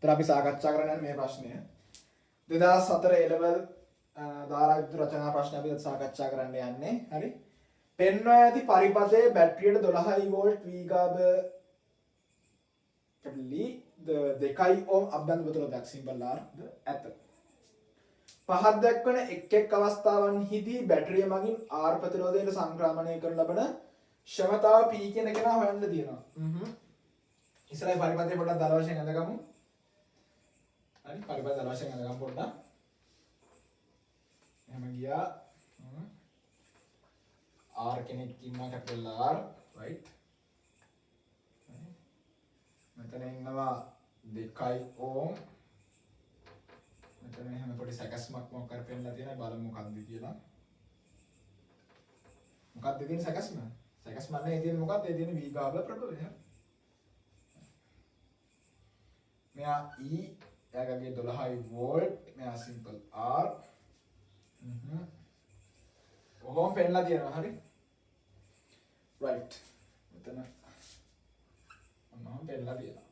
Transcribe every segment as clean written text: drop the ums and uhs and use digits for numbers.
ඒතර අපි සාකච්ඡා කරන්න මේ ප්‍රශ්නය 2004 A level ධාරා විද්‍යුත් රචනා ප්‍රශ්න අපි සාකච්ඡා කරන්න යන්නේ. හරි. පෙන්වා ඇති පරිපථයේ බැටරියට 12 වෝල්ට් V-ගාබ දෙකයි ඕම් අභ්‍යන්තර ප්‍රතිරෝධයක් සිම්පල් R ඇත. පහත් දක්වන එක් අවස්ථාවන්හිදී බැටරිය මගින් R ප්‍රතිරෝධයට සංක්‍රමණය කරන ලබන ක්ෂමතාව P කියන කෙනා හොයන්න තියෙනවා. ඉස්සරහේ පරිපථය පොඩ්ඩක් දල වශයෙන් අඳගමු. හරි පරිපථය දල වශයෙන් අඳගමු පොඩ්ඩක්. එහෙම ගියා. R කෙනෙක් ඉන්නවා capital R right. මෙතන ඉන්නවා 2 ඕම්. මෙතන එහෙම පොඩි සැකස්මක් මොකක් කර පෙන්නලා තියෙනවා බලමු මොකක්ද කියලා. මොකක්ද තියෙන සැකස්ම? සැකස්ම නැහැ තියෙන මොකක්ද? ඒ තියෙන V-ගාබ ප්‍රබලය. මෙයා E එයාගේ 12 වෝල්ට් මෙයා සිම්පල් R. ඔහොම පෙන්නලා තියෙනවා හරි. right. මෙතන ඔන්නෝම පෙන්නලා තියෙනවා.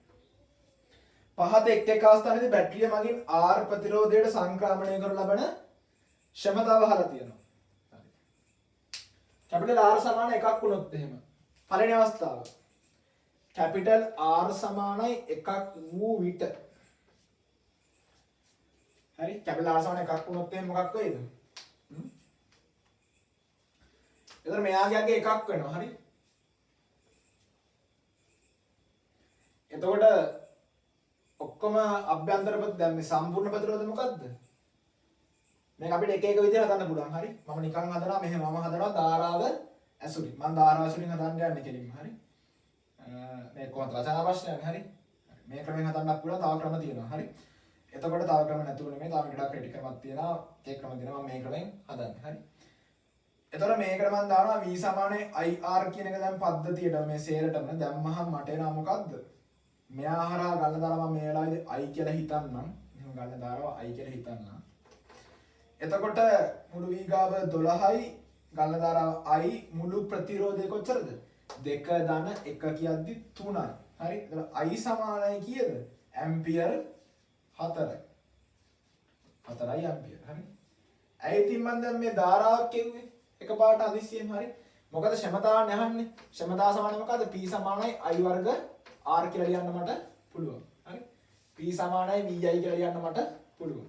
පහත එක් අවස්ථාවේදී බැටරිය මගින් R ප්‍රතිරෝධයට සංක්‍රමණය කරන ලබන ක්ෂමතාව අහලා තියෙනවා. හරි. කැපිටල් R සමාන එකක් වුණොත් එහෙම. පළවෙනි අවස්ථාව. කැපිටල් R සමානයි එකක් වූ විට. හරි. කැපිටල් R සමාන එකක් වුණොත් එහෙම මොකක් වෙයිද? එතන මෙයාගේ එකක් වෙනවා. හරි. එතකොට ඔක්කොම අභ්‍යන්තර දැන් මේ සම්පූර්ණ ප්‍රතිරෝධය මොකද්ද? මේක අපිට එක එක විදිහට හදන්න පුළුවන්. හරි. මම නිකන් හදනවා මෙහෙම මම හදනවා ධාරාව ඇසුරින්. මම ධාරාව ඇසුරින් හදන්න යන්නේ කෙලින්ම. හරි. මේ කොහොමද රචනා ප්‍රශ්නයක්. හරි. මේ ක්‍රමයෙන් හදන්නත් පුළුවන්. තව ක්‍රම තියෙනවා. හරි. එතකොට තව ක්‍රම නැතුව නෙමෙයි. තව ටිකක් ක්‍රිටිකල් ක්‍රමයක් තියෙනවා. ඒ ක්‍රම දෙනවා මම මේ ක්‍රමයෙන් හදන්නේ. හරි. එතකොට මේකට මම දානවා V = IR කියන එක දැන් පද්ධතියට මේ සේරටම දැම්මහම මට එනවා මොකද්ද? මෙයා හරහා ගන්න දාලා මම මේ වෙලාවේදී I කියලා හිතන්නම්. එහෙනම් ගන්න දානවා I කියලා හිතන්නම්. එතකොට මුළු V-ගාබ 12යි ගන්න දානවා I මුළු ප්‍රතිරෝධය කොච්චරද? 2 ධන 1 කියද්දි 3යි. හරි. එතකොට I සමානයි කීයද? ඇම්පියර් 4යි. 4යි ඇම්පියර්. හරි. ඇයි ඉතින් මම දැන් මේ ධාරාවක් කිව්වේ? එකපාරට හදිස්සියෙන් හරි. මොකද ක්ෂමතාව නැහන්නේ. ක්ෂමතාව සමානයි මොකද්ද? P සමානයි I වර්ග R කියලා ලියන්න මට පුළුවන්. හරි. P සමානයි VI කියලා ලියන්න මට පුළුවන්.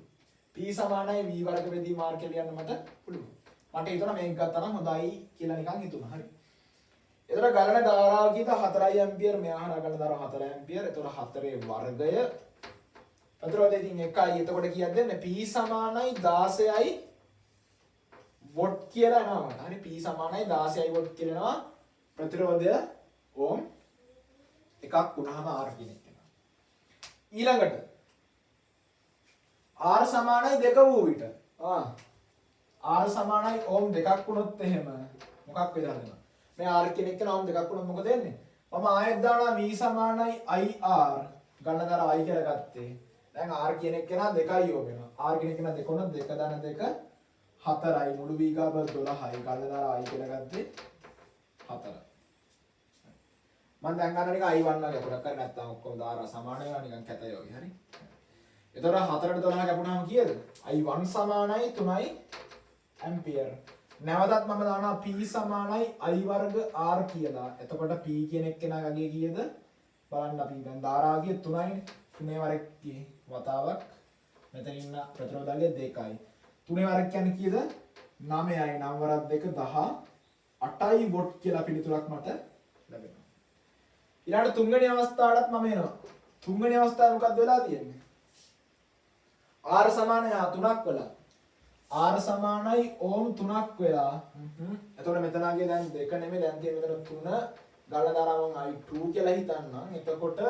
P සමානයි V වර්ග බෙදීම R කියලා ලියන්න මට පුළුවන්. මට හිතුණා මේක ගත්තා නම් හොඳයි කියලා නිකන් හිතුණා. හරි. එතකොට ගලන ධාරාව කීයද? 4 ඇම්පියර්. මෙහා හරහා ගලන ධාරාව 4 ඇම්පියර්. එතකොට 4 වර්ගය ප්‍රතිරෝධය ඉතින් 1යි. එතකොට කීයද දෙන්නේ? P සමානයි 16යි වොට් කියලා එනවා මට. හරි. P සමානයි 16යි වොට් කියලා එනවා. ප්‍රතිරෝධය ඕම් එකක් වුණාම R කියන එක. ඊළඟට R සමානයි 2 වූ විට. R සමානයි ඕම් 2ක් වුණොත් එහෙම මොකක් වේද හදනවා? මේ R කියන එක නම් 2ක් වුණොත් මොකද වෙන්නේ? මම ආයෙත් දානවා V සමානයි IR ගන්න දාලා I කියලා ගත්තේ. දැන් R කියන එක නා 2යි ඕම වෙනවා. R කියන එක නා 2 වුණොත් 2 දාන 2 4යි මුළු V-ගාබ 12යි ගන්න දාලා I කියලා ගත්තේ 4යි. මම දැන් ගන්න එක I1 වගේ පොඩක් කරේ නැත්නම් ඔක්කොම ධාරා සමාන වෙනවා නිකන් කැතයි වගේ. හරි. එතකොට 4ට 12 කැපුණාම කීයද? I1 සමානයි 3යි ඇම්පියර්. නැවතත් මම දානවා P සමානයි I වර්ග R කියලා. එතකොට P කියන එක්කෙනාගේ කීයද? බලන්න අපි දැන් ධාරාගේ 3යි 3 වරක් වතාවක්. මෙතන ඉන්න ප්‍රතිරෝධාගේ 2යි. 3 වරක් කියන්නේ කීයද? 9යි 9 වරක් 2 18යි වොට් කියලා පිළිතුරක් මට ලැබෙනවා. ඊළඟට තුන්වෙනි අවස්ථාවටත් මම එනවා. තුන්වෙනි අවස්ථාව මොකක්ද වෙලා තියෙන්නේ? R සමානයි 3ක් වෙලා. R සමානයි ඕම් 3ක් වෙලා. එතකොට මෙතනගේ දැන් 2 නෙමෙයි දැන් තියෙන මෙතන 3 ගලන දාලා මම I2 කියලා හිතන්නම්. එතකොට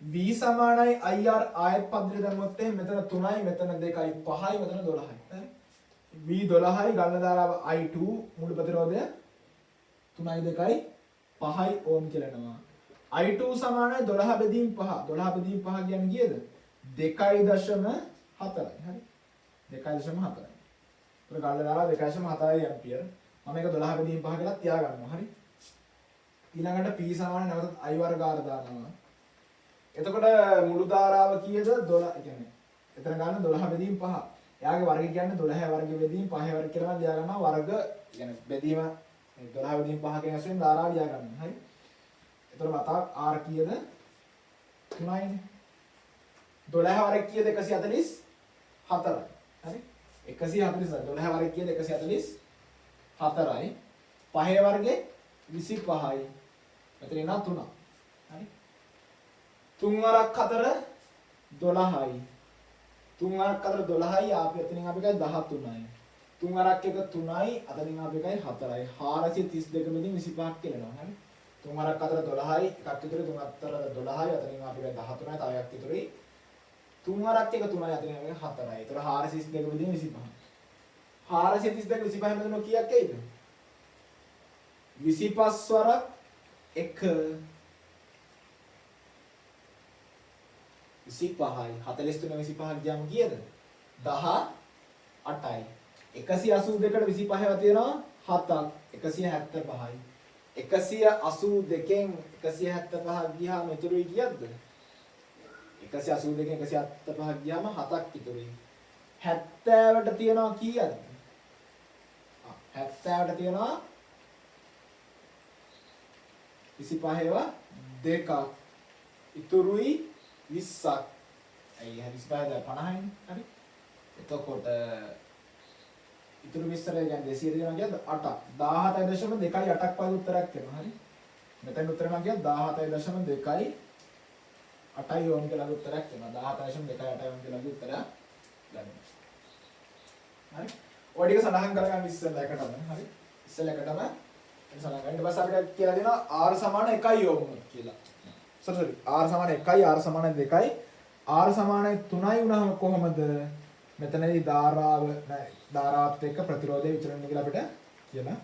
V සමානයි IR ආයත් පද්ධතිය දැම්මොත් මෙතන 3යි මෙතන 2යි 5යි මෙතන 12යි. හරි. V 12යි ගලන දාලා I2 මුළු ප්‍රතිරෝධය 3යි 2යි 5යි ඕම් කියලා එනවා. I2 සමානයි 12 බෙදීම් 5. 12 බෙදීම් 5 කියන්නේ කීයද? 2.4යි. හරි. 2.4යි. ඒක ගන්න දාලා 2.4යි ඇම්පියර්. මම මේක 12 බෙදීම් 5 කියලා තියාගන්නවා. හරි. ඊළඟට P සමාන නැවතත් I වර්ග R දානවා. එතකොට මුළු ධාරාව කීයද 12 කියන්නේ. එතන ගන්න 12 බෙදීම 5. එයාගේ වර්ගය කියන්නේ 12 වර්ග බෙදීම 5 වර්ග කියලා මම ලියා ගන්නවා වර්ග කියන්නේ බෙදීම 12 බෙදීම 5 කියන වශයෙන් ධාරාව ලියා ගන්නවා. හරි. එතකොට මත r කීයද 3යිනේ. 12 වර්ග කීයද 144යි. හරි. 140 12 වර්ග කීයද 144යි. 5 වර්ගේ 25යි. මෙතන එනවා 3. හරි. 3 වරක් 4 12යි. 3 වරක් 4 12යි ආපු එතනින් අපි ගයි 13යි. 3 වරක් 1 3යි අතනින් අපි ගයි 4යි. 432 මෙදින් 25ක් කියනවා. හරි. 3 වරක් 4 12යි එකක් ඉතුරු 3 4 12යි අතනින් අපි ගයි 13යි තව එකක් ඉතුරුයි. 3 වරක් 1 3යි අතනින් අපි ගයි 4යි. ඒතර 432 මෙදින් 25. 432 25 මෙදින් කීයක් එයිද? 25 වරක් 1 25යි 43 25ක් ගියාම කීයද 18යි 182කට 25ව තියෙනවා 7ක් 175යි 182කින් 175ක් ගියාම ඉතුරුයි කීයක්ද 182කින් 175ක් ගියාම 7ක් ඉතුරුයි 70ට තියෙනවා කීයද 70ට තියෙනවා 25ව දෙකක් ඉතුරුයි 20ක්. අයි හරි 25ද 50යිනේ. හරි. එතකොට ඉතුරු 20 කියන්නේ 200 දෙනවා කියන්නේ 8ක්. 17.2යි 8ක් වගේ උත්තරයක් එනවා. හරි. මෙතන උත්තරේ මම කියන්නේ 17.2යි 8යි ඕන කියලා උත්තරයක් එනවා. 17.2යි 8යි ඕන කියලා උත්තරයක් ගන්න. හරි. ඔය ටික සඳහන් කරගන්න ඉස්සෙල්ලා එකටම. හරි. ඉස්සෙල්ලා එකටම සඳහන් කරන්න. ඊට පස්සේ අපිට කියලා දෙනවා r සමාන 1යි ඕමුනොත් කියලා. sorry r සමාන 1යි r සමාන 2යි r සමාන 3යි වුණාම කොහොමද මෙතනදී ධාරාවත් එක්ක ප්‍රතිරෝධය විචලනය කියලා අපිට කියලා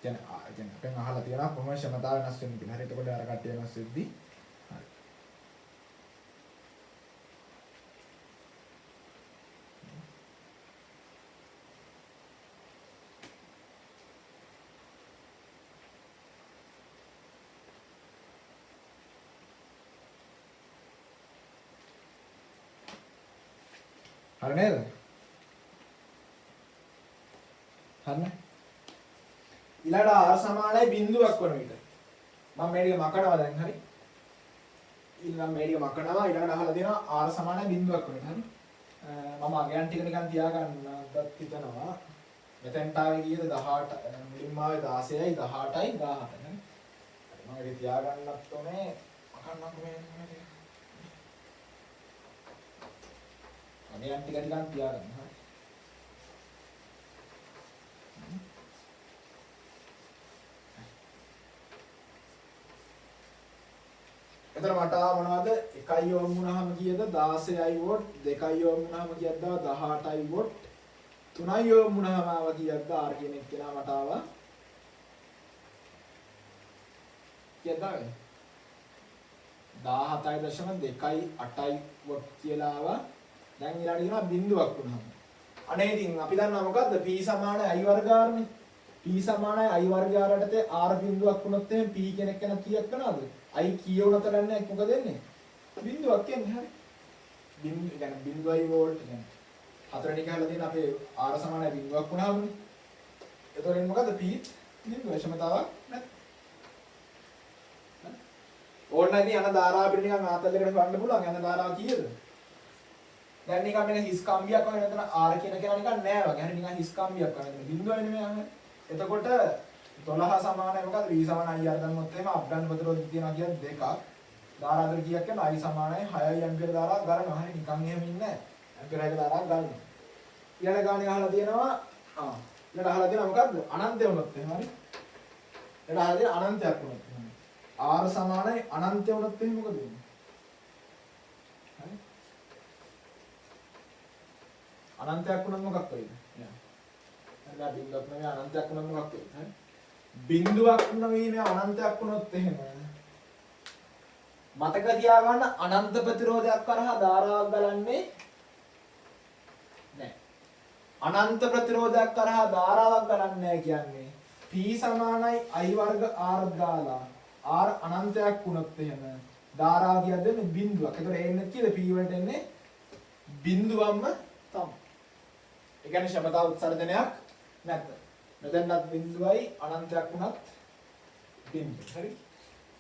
කියනවා. කියන්නේ අපෙන් අහලා තියෙනවා කොහොමද ක්ෂමතාව වෙනස් වෙන්නේ කියලා. හරි එතකොට අර කට්ටිය වෙනස් වෙද්දී හරි නේද? හරිනේ. ඊළඟ r සමානයි බිඳුවක් වන විට. මම මේ ටික මකනවා දැන් හරි. ඊළඟ මේ ටික මකනවා ඊළඟට අහලා දෙනවා r සමානයි බිඳුවක් වන විට. හරි. මම අගයන් ටික නිකන් තියාගන්නත් හිතනවා. මෙතෙන්ට ආවේ කීයද 18 මුලින්ම ආවේ 16යි 18යි 17යි. හරි. මම ඒක තියාගන්නත් ඕනේ. මකන්නත් මේ අගයන් ටික නිකන් තියාගන්න. හරි. එතන මට මොනවද 1යි ඕම් වුණාම කීයද 16යි වෝට් 2යි ඕම් වුණාම කීයද 18යි වෝට් 3යි ඕම් වුණාම ආව කීයද r කියන එක කෙනා මට ආවා කීයද 17.2යි 8යි වෝට් කියලා ආවා. දැන් ඊළඟට කියනවා බිඳුවක් වුණාම අනේ ඉතින් අපි දන්නවා මොකද්ද p සමානයි i වර්ග r නේ. p සමානයි i වර්ග r යටතේ r බිඳුවක් වුණොත් එහෙනම් p කෙනෙක් යන කීයක් වෙනවද? i කීය වුණත් ගන්නෑ මොකද වෙන්නේ? බිඳුවක් එන්නේ හරි. බිඳු කියන්නේ බිඳුවයි වෝල්ට් කියන්නේ. හතරෙනි කියලා තියෙන අපේ r සමානයි බිඳුවක් වුණාමනේ. එතකොට මොකද p බිඳුව ක්ෂමතාවක් නැත්. ඕනනම් යන ධාරාව පිට නිකන් ආතල්ලකට ගන්න පුළුවන්. යන ධාරාව කීයද? දැන් නිකන් මේක හිස් කම්බියක් වගේ නැතන r කියන කෙනා නිකන් නෑ වගේ. හරි නිකන් හිස් කම්බියක් වගේ. බිඳුවයි නෙමෙයි අහන්නේ. එතකොට 12 සමානයි මොකද v සමානයි r ගන්නොත් එහෙම අප්ඩන් ප්‍රතිරෝධය තියනවා කියන්නේ දෙකක්. ධාරාවතර කීයක් කියනවා i සමානයි 6යි ඇම්පියර් ධාරාවක් ගන්නවා. හරි නිකන් එහෙම ඉන්නේ නැහැ. ඇම්පියර් 6ක ධාරාවක් ගන්නවා. ඊළඟ ගානේ අහලා තියෙනවා ඊළඟ අහලා තියෙනවා මොකද්ද? අනන්තය වුණොත් එහෙම හරි. ඊළඟ අහලා තියෙනවා අනන්තයක් වුණොත් එහෙම. r සමානයි අනන්තය වුණොත් එහෙම මොකද වෙන්නේ? හරි. අනන්තයක් වුණොත් මොකක් වෙයිද? නෑ. බිඳුවක් නෙවෙයි අනන්තයක් වුණොත් මොකක් වෙයිද? හරි. බිඳුවක් නෙවෙයි අනන්තයක් වුණොත් එහෙම මතක තියාගන්න අනන්ත ප්‍රතිරෝධයක් කරහා ධාරාවක් ගලන්නේ නෑ. අනන්ත ප්‍රතිරෝධයක් කරහා ධාරාවක් ගලන්නේ නෑ කියන්නේ p සමානයි i වර්ග r දාලා r අනන්තයක් වුණොත් එහෙම ධාරාව කියලා දෙන්නේ බිඳුවක්. ඒතකොට ඒ එන්නේ කීයද P වලට එන්නේ බිඳුවක්ම තමයි. ඒ කියන්නේ ක්ෂමතා උත්සර්ජනයක් නැත. මෙතනත් බිඳුවයි අනන්තයක් වුණත් බිඳුව. හරි.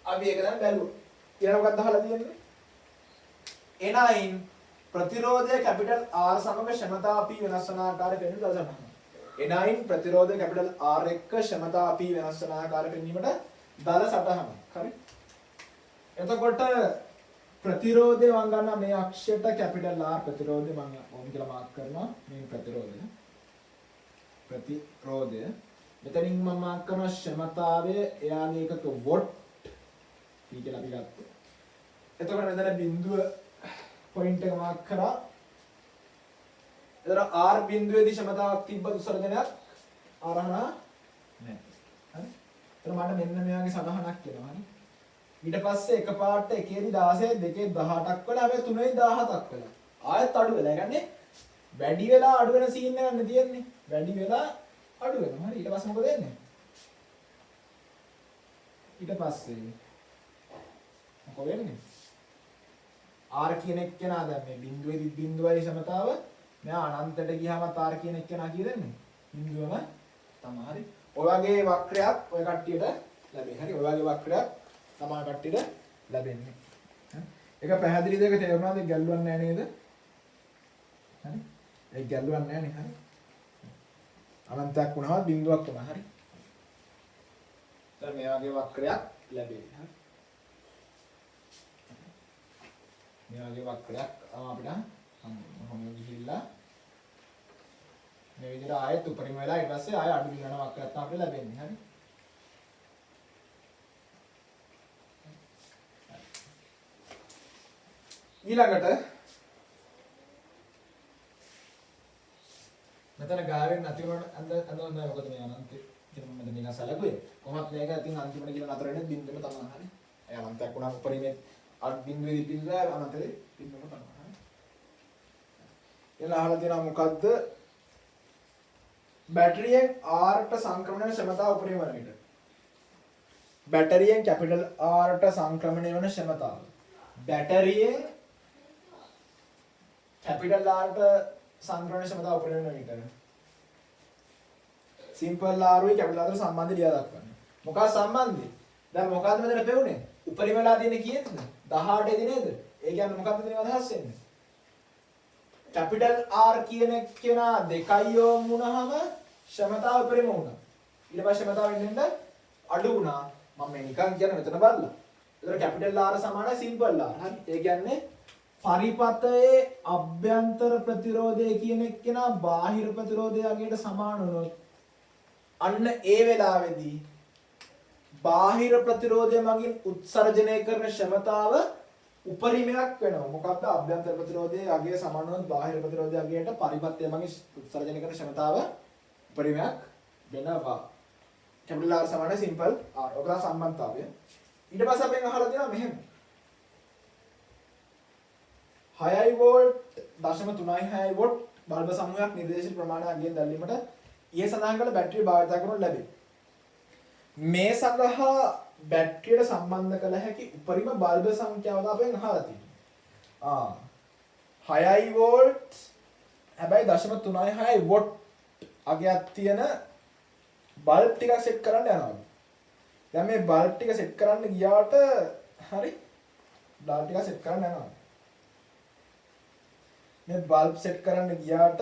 අපි ඒක දැන් බැලුවා. ඊළඟ මොකක්ද අහලා තියෙන්නේ? එනයින් ප්‍රතිරෝධය කැපිටල් R සමග ක්ෂමතා P වෙනස් වන ආකාරය පෙන්වන දසනහන. එනයින් ප්‍රතිරෝධය කැපිටල් R එක්ක ක්ෂමතා P වෙනස් වන ආකාරය පෙන්වීමට දල සටහන. හරි. එතකොට ප්‍රතිරෝධය මම ගන්නවා මේ අක්ෂයට කැපිටල් R ප්‍රතිරෝධය මම ඕම් කියලා මාක් කරනවා මේ ප්‍රතිරෝධය. ප්‍රතිරෝධය මෙතනින් මම මාක් කරනවා ක්ෂමතාවය එයාගේ එකක වොට් P කියලා අපි ගත්තා. එතකොට මෙතන බිඳුව පොයින්ට් එක මාක් කරා. එතන R බිඳුවේදී ක්ෂමතාවක් තිබ්බ උත්සර්ජනයක් ආරහණ නැහැ. හරි. එතන මට මෙන්න මෙයාගේ සටහනක් එනවා. හරි. ඊට පස්සේ එකපාරට එකේදී 16 දෙකේ 18ක් වෙලා හැබැයි තුනේ 17ක් වෙලා. ආයෙත් අඩු වෙලා. ඒ කියන්නේ වැඩි වෙලා අඩු වෙන සීන් එකක් නේ තියෙන්නේ. වැඩි වෙලා අඩු වෙනවා. හරි. ඊට පස්සේ මොකද වෙන්නේ? ඊට පස්සේ මොකද වෙන්නේ? R කියන එක්කෙනා දැන් මේ බිඳුවේදී බිඳුවයි සමතාව මෙයා අනන්තයට ගියාම R කියන එක්කෙනා කී දෙන්නේ? බිඳුවම තමයි. හරි. ඔය වගේ වක්‍රයක් ඔය කට්ටියට ලැබෙයි. හරි. ඔය වගේ වක්‍රයක් තමයි කට්ටියට ලැබෙන්නේ. ඒක පැහැදිලිද? ඒක තේරුණාද? ගැල්ලුවක් නැහැ නේද? හරි. ඒක ගැල්ලුවක් නැහැ නේ. හරි. අනන්තයක් වුණාම බිඳුවක් වුණා. හරි. දැන් මේ වගේ වක්‍රයක් ලැබෙයි. හරි. මේ වගේ වක්‍රයක් අපිට හම්බ ගිහිල්ලා මේ විදිහට ආයෙත් උපරිම වෙලා ඊට පස්සේ ආයෙ අඩු වෙන වක්‍රයක් තමයි අපිට ලැබෙන්නේ. හරි. ඊළඟට මෙතන ගාවෙන් නැති වුණාට අඳුන නැහැ. මොකද මේ අනන්තේ ඉතින් මම මෙතන නිකන් සැලකුවේ. කොහොමත් මේක ඉතින් අන්තිමට කියලා නතර වෙන්නේ බින්දුවම තමයි. හරි. ඒ අනන්තයක් වුණාම උපරිමේ අත් බින්දුවේදී බින්දුවයි අනන්තේ බින්දුවම තමයි. හරි. එලා අහලා තියෙනවා මොකද්ද? බැටරියෙන් R ට සංක්‍රමණය වෙන ක්ෂමතාව උපරිම වන විට. බැටරියෙන් කැපිටල් R ට සංක්‍රමණය වෙන ක්ෂමතාව. බැටරියෙන් කැපිටල් R ට සංක්‍රමණය ක්ෂමතාව උපරිම වෙන විට. සිම්පල් R උයි කැපිටල් R සම්බන්ධය ලියා දක්වන්න. මොකක්ද සම්බන්ධය? දැන් මොකද්ද මෙතන පෙවුනේ? උපරිම වෙලා තියෙන්නේ කීයද? 18 දී නේද? ඒ කියන්නේ මොකක්ද මෙතන අදහස් වෙන්නේ? කැපිටල් R කියන කෙනා දෙකයි යොමු වුණාම ක්ෂමතාව උපරිම වුණා. ඊට පස්සේ ක්ෂමතාව වෙන්න අඩු වුණා. මම මේ නිකන් කියන මෙතන බලලා. ඒතර කැපිටල් R සමානයි සිම්පල් R. හරි. ඒ කියන්නේ පරිපතයේ අභ්‍යන්තර ප්‍රතිරෝධය කියන එක්කෙනා බාහිර ප්‍රතිරෝධය අගේට සමාන වුණොත් අන්න ඒ වෙලාවේදී බාහිර ප්‍රතිරෝධය මගින් උත්සර්ජනය කරන ක්ෂමතාව උපරිමයක් වෙනවා. මොකක්ද? අභ්‍යන්තර ප්‍රතිරෝධයේ අගය සමාන වුණොත් බාහිර ප්‍රතිරෝධයේ අගයට පරිපතය මගින් උත්සර්ජනය කරන ක්ෂමතාව උපරිමයක් වෙනවා. කැපිටල් R සමාන සිම්පල් R. ඔක තමයි සම්බන්ධතාවය. ඊට පස්සේ අපෙන් අහලා තියෙනවා මෙහෙම 6 වෝල්ට් 0.36 වෝල්ට් බල්බ සමූහයක් නිර්දේශිත ප්‍රමාණයක් ගෙන් දැල්වීමට ඊයේ සඳහන් කළ බැටරිය භාවිත කරනු ලැබේ. මේ සඳහා බැටරියට සම්බන්ධ කළ හැකි උපරිම බල්බ සංඛ්‍යාව අපෙන් අහලා තියෙනවා. 6 වෝල්ට් හැබැයි 0.36 වෝල්ට් අගයක් තියෙන බල්බ් ටිකක් සෙට් කරන්න යනවා. දැන් මේ බල්බ් ටික සෙට් කරන්න ගියාට හරි බල්බ් ටික සෙට් කරන්න යනවා. මේ බල්බ් සෙට් කරන්න ගියාට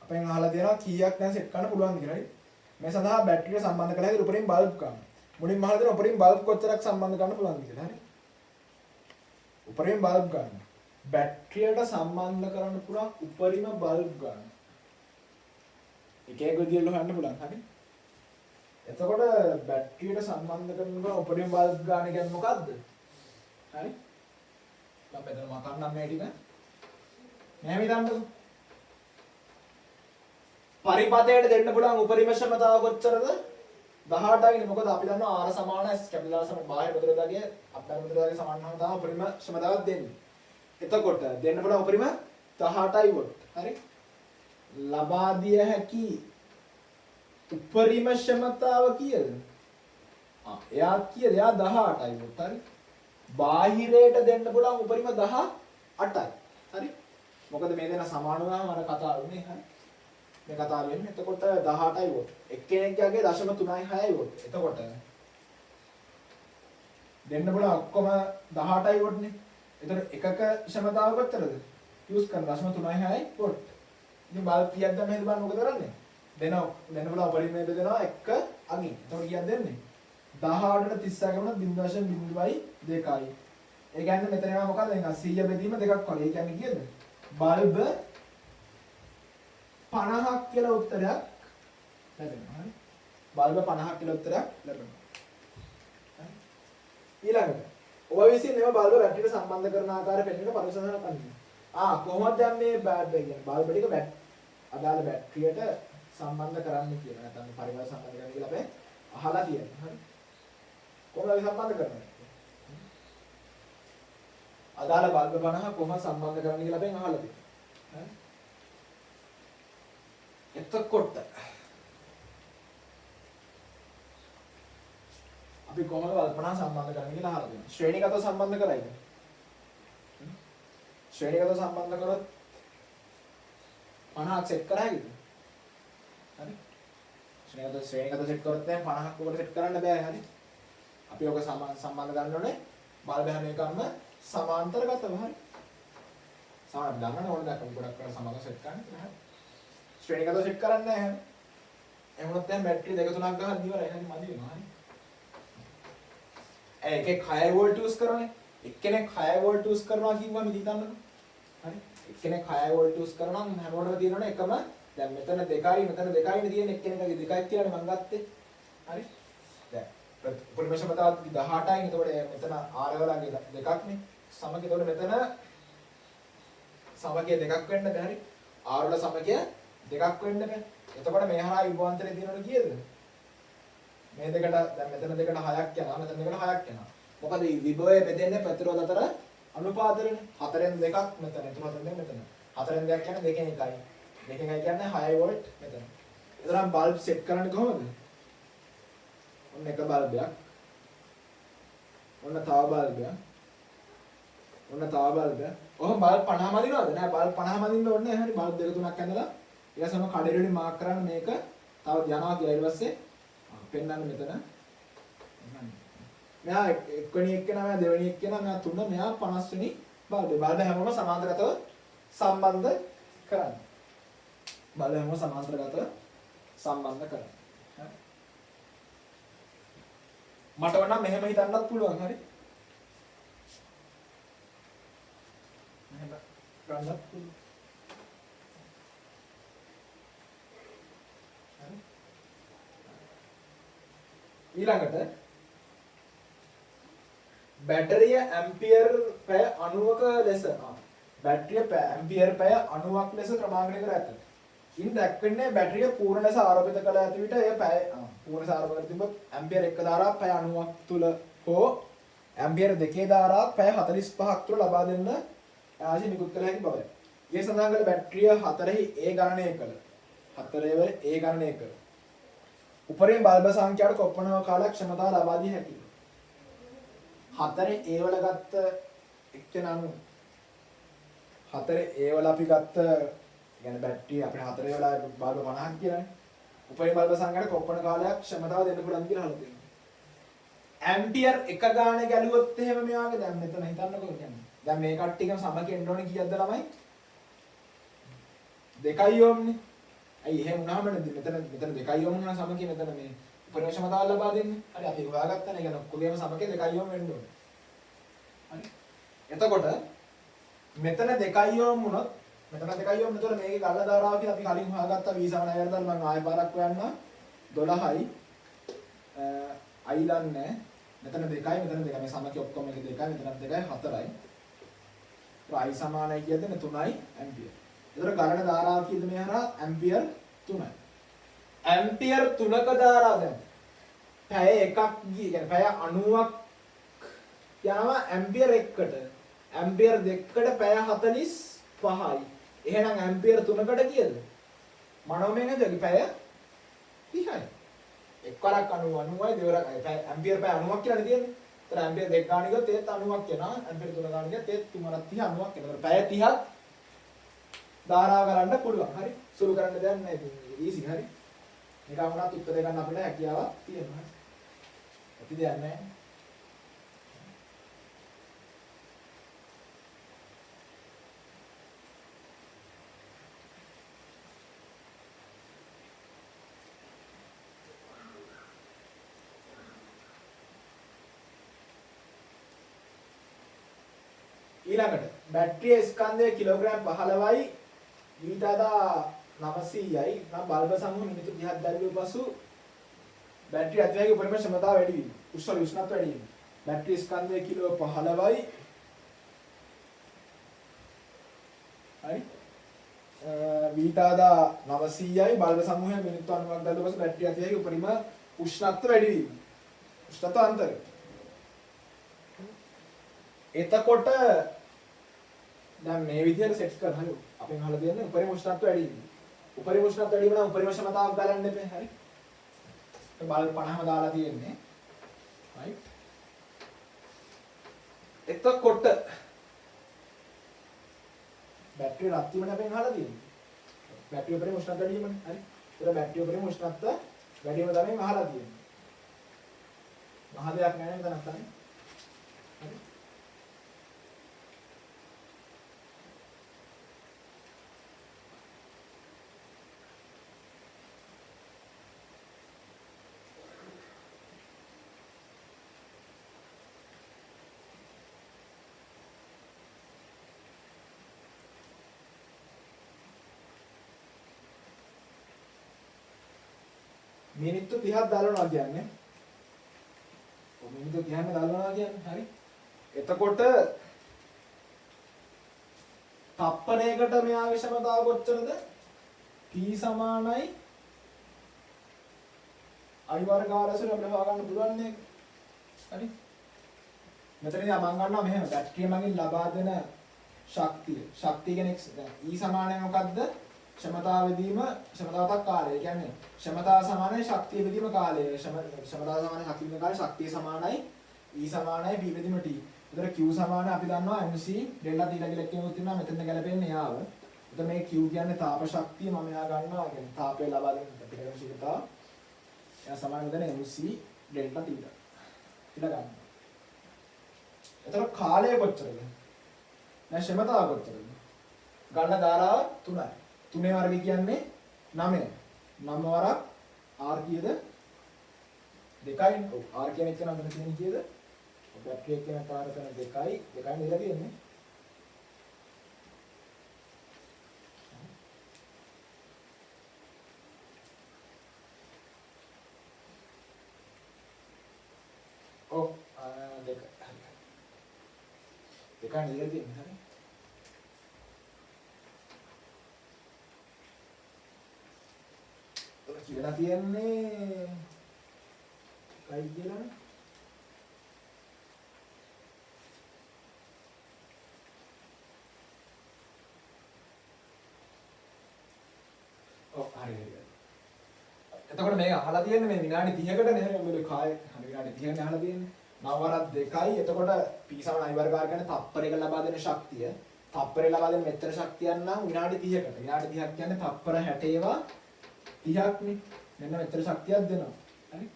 අපෙන් අහලා තියෙනවා කීයක් දැන් සෙට් කරන්න පුළුවන්ද කියලා. හරි. මේ සඳහා බැටරියට සම්බන්ධ කළ හැකි උපරිම බල්බ් ගන්න. මුලින්ම අහලා තියෙනවා උපරිම බල්බ් කොච්චරක් සම්බන්ධ කරන්න පුළුවන්ද කියලා. හරි. උපරිම බල්බ් ගන්න. බැටරියට සම්බන්ධ කරන්න පුළුවන් උපරිම බල්බ් ගන්න. එක එක විදිහට හොයන්න පුළුවන්. හරි. එතකොට බැටරියට සම්බන්ධ කරන උපරිම බල්බ් ගන්න කියන්නේ මොකද්ද? හරි. මම මෙතන මකන්නම් මේ ටික. මෙහෙම හිතන්නකෝ. පරිපතයට දෙන්න පුළුවන් උපරිම ක්ෂමතාව කොච්චරද? 18යි නේ. මොකද අපි දන්නවා R සමාන කැපිටල් R සමාන බාහිර ප්‍රතිරෝධය අභ්‍යන්තර ප්‍රතිරෝධය සමාන නම් තමයි උපරිම ක්ෂමතාවක් දෙන්නේ. එතකොට දෙන්න පුළුවන් උපරිම 18යි වෝල්ට්. හරි. ලබා දිය හැකි උපරිම ක්ෂමතාව කීයද? එයා කීයද? එයා 18යි වොට්. හරි. බාහිරයට දෙන්න පුළුවන් උපරිම 18යි. හරි. මොකද මේ දෙන සමාන වුණාම අර කතාව උනේ. හරි. මේ කතාව වෙන්නේ එතකොට 18යි වොට්. එක්කෙනෙක්ගේ 0.36යි වොට්. එතකොට දෙන්න පුළුවන් ඔක්කොම 18යි වොට්නේ. එතකොට එකක ක්ෂමතාව කොච්චරද? යූස් කරන 0.36යි වොට්. ඉතින් බල්බ් කීයක් දැම්ම එහෙද බලන්න මොකද කරන්නේ? දෙන්න පුළුවන් පරිමේය බෙදෙනවා 1 අගින්. එතකොට කීයක් දෙන්නේ? 18ට 30 ගමන 0.02යි. ඒ කියන්නේ මෙතන ඒවා මොකක්ද? නිකන් 100 බෙදීම දෙකක් වගේ. ඒ කියන්නේ කීයද? බල්බ් 50ක් කියලා උත්තරයක් ලැබෙනවා. හරි. බල්බ 50ක් කියලා උත්තරයක් ලැබෙනවා. හරි. ඊළඟට ඔබ විසින් මේව බල්බ බැටරියට සම්බන්ධ කරන ආකාරය පෙන්වන්න පරිශෝධන කරන්න. කොහොමද දැන් මේ බල්බ් ටික අදාළ බැටරියට සම්බන්ධ කරන්න කියලා නැත්නම් පරිවර්තන සම්බන්ධ කරන්න කියලා අපි අහලා තියෙනවා. හරි. කොහොමද සම්බන්ධ කරන්නේ? අදාළ බල්බ 50 කොහොමද සම්බන්ධ කරන්න කියලා අපි අහලා තියෙනවා. හරි. එතකොට අපි කොහොමද බල්බ 50 සම්බන්ධ කරන්නේ කියලා අහලා තියෙනවා. ශ්‍රේණිගතව සම්බන්ධ කරයිද? ශ්‍රේණිගතව සම්බන්ධ කරොත් 50ක් සෙට් කරයිද? හරි. ශ්‍රේණිගතව සෙට් කරොත් දැන් 50ක් උඩ සෙට් කරන්න බෑ. හරි. අපි ඔක සම්බන්ධ කරන්න ඕනේ බල්බ හැම එකක්ම සමාන්තරගතව. හරි. සාමාන්‍ය ගණන ඕනේ දැන් ගොඩක් කරලා සමාන්තර සෙට් කරන්න. හරි. ශ්‍රේණිගතව සෙට් කරන්නේ නැහැ. හරි. එහෙමනොත් දැන් බැටරි 2 3ක් ගහලා ඉවරයි. හරි මදි වෙනවා. හරි. එකෙක් 6 වෝල්ට් යූස් කරනනේ. එක්කෙනෙක් 6 වෝල්ට් යූස් කරනවා කිව්වම හිතන්නකෝ. හරි. එක්කෙනෙක් 6 වෝල්ට් යූස් කරනවා නම් හැමෝටම තියෙනවනේ එකම දැන් මෙතන 2යි මෙතන 2යිනේ තියෙන්නේ එක්කෙනෙක්ගේ 2යි කියලානේ මම ගත්තේ. හරි. දැන් උපරිමශමතාව 18යි. එතකොට මෙතන R වලගේ 2ක්නේ. සමග එතකොට මෙතන සමගිය 2ක් වෙන්න බෑ. හරි. R වල සමගිය 2ක් වෙන්න බෑ. එතකොට මේ හරහා විභවාන්තරය තියෙනවනේ කීයද? මේ දෙකට දැන් මෙතන දෙකට 6ක් යනවා මෙතන දෙකට 6ක් යනවා. මොකද මේ විභවය බෙදෙන්නේ ප්‍රතිරෝධ අතර අනුපාතවලනේ. 4න් 2ක් මෙතන. එතන 4න් 2 මෙතන. 4න් 2ක් කියන්නේ 2කින් 1යි. 2කින් 1 කියන්නේ 6 වෝල්ට් මෙතන. එතනම් බල්බ් සෙට් කරන්නේ කොහොමද? ඔන්න එක බල්බයක්. ඔන්න තව බල්බයක්. ඔන්න තව බල්බයක්. ඔහොම බල්බ් 50 මදිනවද? නෑ බල්බ් 50 මදින්න ඕනේ නැහැ. හරි බල්බ් දෙක තුනක් ඇඳලා ඊට පස්සේ කඩේට මාක් කරන්න මේක තව යනවා කියලා ඊට පස්සේ පෙන්නන්න මෙතන. මෙයා එක්වෙනි එක්කෙනා මෙයා දෙවෙනි එක්කෙනා මෙයා තුන මෙයා 50 වෙනි බල්බ හැමෝම සමාන්තරගතව සම්බන්ධ කරන්න. බල්බ හැමෝම සමාන්තරගතව සම්බන්ධ කරන්න. හරි. මට වඩා මෙහෙම හිතන්නත් පුළුවන්. හරි. මෙහෙම ගන්නත් පුළුවන්. හරි. ඊළඟට බැටරිය ඇම්පියර් පැය 90ක ලෙස බැටරිය ඇම්පියර් පැය 90ක් ලෙස ක්‍රමාංකණය කර ඇත. ඉන් දැක්වෙන්නේ බැටරිය පූර්ණ ලෙස ආරෝපිත කළ ඇති විට එය පැය පූර්ණ ලෙස ආරෝපිත කර තිබොත් ඇම්පියර් 1 ධාරාවක් පැය 90ක් තුල හෝ ඇම්පියර් 2 ධාරාවක් පැය 45ක් තුල ලබා දෙන්න ආශි නිකුත් කළ හැකි බවයි. මේ සඳහන් කළ බැටරිය 4හි A ගණනය කළ 4 A ගණනය කළ උපරිම බල්බ සංඛ්‍යාවට කොපමණ කාලයක් ක්ෂමතාව ලබා දී හැකියි. 4 A වල ගත්ත එක්කෙනා 4 A වල අපි ගත්ත يعني බැටරිය අපේ 4 වල බල්බ 50ක් කියලානේ. උපරිම බල්බ සංඛ්‍යාවට කොපමණ කාලයක් ක්ෂමතාව දෙන්න පුළුවන්ද කියලා අහලා තියෙනවා. ඇම්පියර් 1 ගානේ ගැලුවොත් එහෙම මෙයාගේ දැන් මෙතන හිතන්නකෝ කියන්නේ. දැන් මේ කට්ටියකම සමකෙන්න ඕනේ කීයක්ද ළමයි? 2යි ඕම්නේ. ඇයි එහෙම වුණාම මෙතන 2යි ඕම් වුණා සමකේ මෙතන මේ උපරිම ක්ෂමතාව ලබා දෙන්නේ. හරි අපි හොයාගත්තානේ. يعني ඔක්කොගේම සමකේ 2යි ඕම් වෙන්න ඕනේ. හරි. එතකොට මෙතන 2යි ඕම් වුණොත් මෙතන 2යි ඕම් එතකොට මේකේ ගල්ල ධාරාව කියලා අපි කලින් හොයාගත්තා V9 අයරදල් මම ආයෙ පාරක් හොයන්න 12යි I දන්නේ මෙතන 2යි මෙතන 2යි මේ සමකේ ඔක්කොම එක 2යි මෙතන 2යි 4යි. I සමානයි කියද්දී 3යි ඇම්පියර්. එතකොට ගලන ධාරාව කීයද මේ හරහා ඇම්පියර් 3යි. ඇම්පියර් 3ක ධාරාව දැන් පැය එකක් ගිය කියන්නේ පැය 90ක් යනවා ඇම්පියර් 1කට. ඇම්පියර් 2කට පැය 45යි. එහෙනම් ඇම්පියර් 3කට කීයද? මනෝමය නේද? පැය 30යි. එක්වරක් 90යි දෙවරක් ඇම්පියර් පැය 90ක් කියලා තියෙන්නේ. ඒතර ඇම්පියර් දෙක ගන්න ගියොත් ඒත් 90ක් වෙනවා. ඇම්පියර් තුන ගන්න ගියොත් ඒත් 3 30 90ක් වෙනවා. ඒතර පැය 30ක් ධාරාව කරන්න පුළුවන්. හරි. සුළු කරන්න දෙයක් නැහැ. ඉතින් ඊසි හරි. නිකන් වුණත් උත්තර ගන්න අපිට හැකියාවක් තියෙනවා. ඇති දෙයක් නැහැ. ඊළඟට බැටරිය ස්කන්ධය කිලෝග්‍රෑම් 15යි ඊටදා 900යි නම් බල්බ සමූහ මිනිත්තු 30ක් දැල්වූ පසු බැටරිය අධිවේගී උපරිම ක්ෂමතාව වැඩි වීම උෂ්ණ උෂ්ණත්වය වැඩි වීම බැටරි ස්කන්ධය කිලෝ 15යි හරි ඊටදා 900යි බල්බ සමූහය මිනිත්තු 90ක් දැල්වූ පසු බැටරිය අධිවේගී උපරිම උෂ්ණත්වය වැඩි වීම උෂ්ණත්ව අන්තරය එතකොට දැන් මේ විදිහට සෙට් කරලා හරි අපෙන් අහලා දෙන්නේ උපරිම උෂ්ණත්වය වැඩි වීම. උපරිම උෂ්ණත්වය වැඩි වීම නම් උපරිම ක්ෂමතාවක් බලන්න එපේ හරි. ඒ බල් 50ම දාලා තියෙන්නේ. right. එතකොට බැටරිය රත් වීම අපෙන් අහලා තියෙන්නේ. බැටරිය උපරිම උෂ්ණත්වය වැඩි වීමනේ හරි. ඒතර බැටරිය උපරිම උෂ්ණත්වය වැඩි වීම තමයි අහලා තියෙන්නේ. මහ දෙයක් නෑ නේද නැත්නම්. හරි. මිනිත්තු 30ක් දාලනවා කියන්නේ. ඔය මිනිත්තු 30ක් දාලනවා කියන්නේ. හරි. එතකොට තප්පරයකට මෙයාගේ ක්ෂමතාව කොච්චරද? T සමානයි I වර්ග R ඇසුර අපිට හොයාගන්න පුළුවන් නේ. හරි. මෙතනදී මම ගන්නවා මෙහෙම බැටරිය මගින් ලබා දෙන ශක්තිය. ශක්තිය කියන්නේ දැන් E සමානයි මොකද්ද? ක්ෂමතාව විදීම ක්ෂමතාවක් කාලය. ඒ කියන්නේ ක්ෂමතාව සමානයි ශක්තිය විදීම කාලය. ක්ෂමතාව සමානයි ශක්තිය විදීම කාලය. ශක්තිය සමානයි E සමානයි P විදීම T. ඒතර Q සමානයි අපි දන්නවා MC ඩෙල්ටා තීටා කියලා එකකිනුත් තියෙනවා. මෙතන ගැලපෙන්නේ යාව. ඒතර මේ Q කියන්නේ තාප ශක්තිය මම එයා ගන්නවා. කියන්නේ තාපය ලබා දෙන ප්‍රතික්‍රියාශීලතාව. එයා සමාන වෙන MC ඩෙල්ටා තීටා. කියලා ගන්නවා. ඒතර කාලය කොච්චරද? දැන් ක්ෂමතාව කොච්චරද? ගන්න ධාරාව 3යි. 3 වර්ගය කියන්නේ 9. 9 වරක් R කීයද? 2යි. ඔව් R කියන එක නම් මෙතන තියෙන්නේ කීයද? බැටරිය කියන කාර්ය කරන 2යි. 2යි නේද තියෙන්නේ? ඔව් 2. හරි. 2යි නේද තියෙන්නේ? හරි. කියලා තියෙන්නේ කයි කියලානේ ඔව් හරි හරි එතකොට මේක අහලා තියෙන්නේ මේ විනාඩි 30කට නේ මේ කාය විනාඩි 30කට අහලා තියෙන්නේ 9 වරක් 2යි එතකොට P සමාන I වර්ග R කියන්නේ තප්පරයක ලබා දෙන ශක්තිය තප්පරේ ලබා දෙන මෙච්චර ශක්තියක් නම් විනාඩි 30කට විනාඩි 30ක් කියන්නේ තප්පර 60 ඒවා 30ක් නේ මෙන්න මෙච්චර ශක්තියක් දෙනවා හරි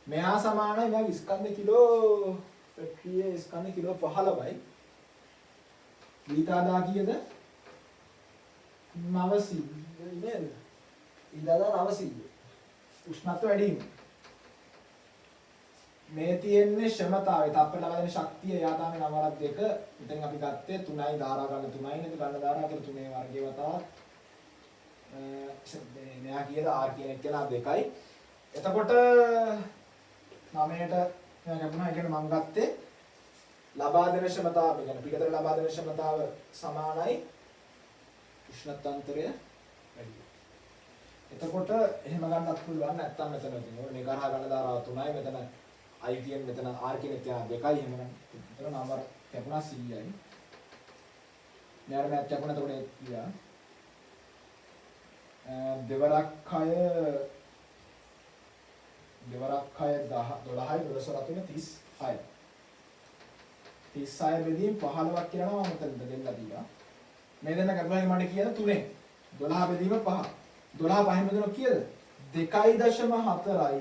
මෙහා සමානයි මෙයාගේ ස්කන්ධ කිලෝ ප්‍රක්‍රියේ ස්කන්ධ කිලෝ 15යි ඊටාදා කීයද 900 නේද ඊටාදා 900 උෂ්ණත්වය වැඩි වීම මේ තියෙන්නේ ක්ෂමතාවය තප්පර ලබා දෙන ශක්තිය එයා තමයි 9 වරක් 2 මෙතෙන් අපි ගත්තේ 3යි ධාරා ගන්න 3යි නේද ගන්න ධාරා කියලා 3 වර්ගයේ වතාවක් මෙයා කීයද R කියන එක කියලා 2යි. එතකොට 9ට මෙයා ලැබුණා. ඒ කියන්නේ මම ගත්තේ ලබා දෙන ක්ෂමතාව. ඒ කියන්නේ පිටතට ලබා දෙන ක්ෂමතාව සමානයි උෂ්ණත්වන්තරය වැඩි. එතකොට එහෙම ගන්නත් පුළුවන්. නැත්තම් මෙතන තියෙනවා. මේ කරා ගන්න ධාරාව 3යි. මෙතන I කියන මෙතන R කියන එක 2යි. එහෙම නම් මෙතන නම්බර් ලැබුණා 100යි. මෙයාට මැච් ලැබුණා. එතකොට කියා දෙවරක් 6 12යි 12 36 36 බෙදීම් 15ක් කියනවා මම මෙතනද දෙන්න දීලා මේ දෙන්න කරනවා මට කියන 3 12 බෙදීම 5 12 5 බෙදීම කීයද 2.4යි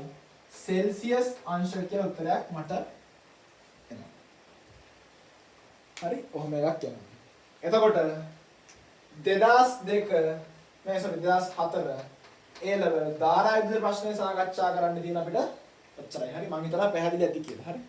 සෙල්සියස් අංශ කියලා උත්තරයක් මට එනවා හරි ඔහොම එකක් යනවා එතකොට 2002 මේ සොරි 2004 ඒ ලෙවල් ධාරා විද්‍යාවේ ප්‍රශ්නේ සාකච්ඡා කරන්න තියෙන අපිට ඔච්චරයි හරි මම හිතනවා පැහැදිලි ඇති කියලා හරි